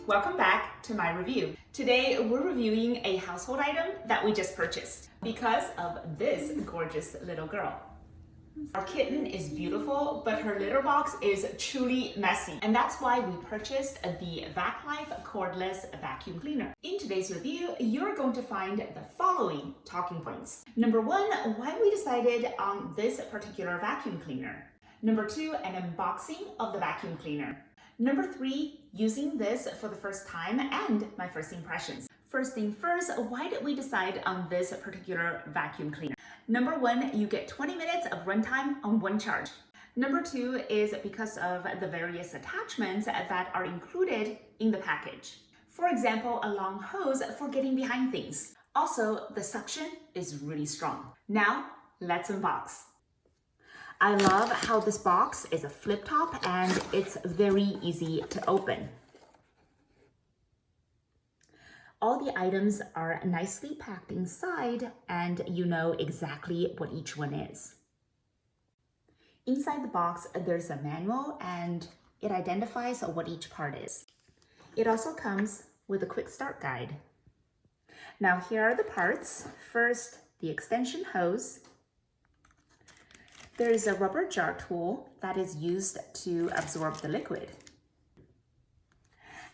Welcome back to my review. Today we're reviewing a household item that we just purchased because of this gorgeous little girl. Our kitten is beautiful, but her litter box is truly messy. And that's why we purchased the VacLife Cordless vacuum cleaner. In today's review, you're going to find the following talking points. Number one, why we decided on this particular vacuum cleaner. Number two, an unboxing of the vacuum cleaner. Number three, using this for the first time and my first impressions. First thing first, why did we decide on this particular vacuum cleaner? Number one, you get 20 minutes of runtime on one charge. Number two is because of the various attachments that are included in the package. For example, a long hose for getting behind things. Also, the suction is really strong. Now, let's unbox. I love how this box is a flip top and it's very easy to open. All the items are nicely packed inside and you know exactly what each one is. Inside the box, there's a manual and it identifies what each part is. It also comes with a quick start guide. Now here are the parts. First, the extension hose. There is a rubber jar tool that is used to absorb the liquid.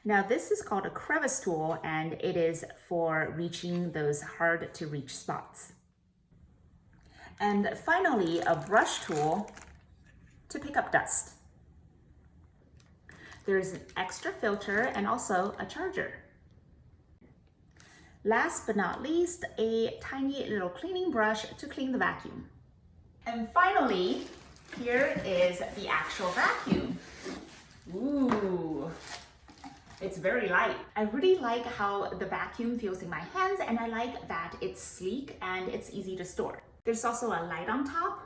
Now this is called a crevice tool and it is for reaching those hard to reach spots. And finally, a brush tool to pick up dust. There's an extra filter and also a charger. Last but not least, a tiny little cleaning brush to clean the vacuum. And finally, here is the actual vacuum. Ooh, it's very light. I really like how the vacuum feels in my hands and I like that it's sleek and it's easy to store. There's also a light on top.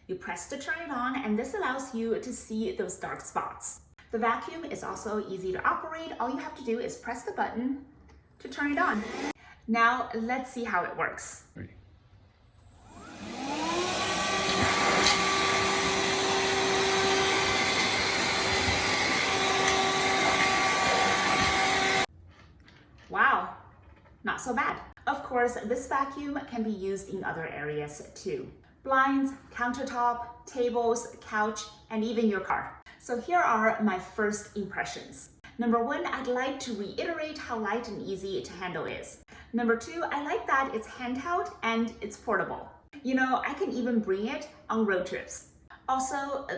You press to turn it on and this allows you to see those dark spots. The vacuum is also easy to operate. All you have to do is press the button to turn it on. Now let's see how it works. Ready. Wow, not so bad. Of course, this vacuum can be used in other areas too. Blinds, countertop, tables, couch, and even your car. So here are my first impressions. Number one, I'd like to reiterate how light and easy to handle is. Number two, I like that it's handheld and it's portable. You know, I can even bring it on road trips. Also,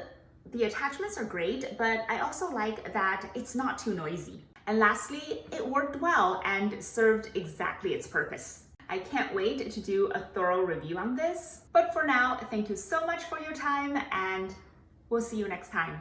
the attachments are great, but I also like that it's not too noisy. And lastly, it worked well and served exactly its purpose. I can't wait to do a thorough review on this. But for now, thank you so much for your time and we'll see you next time.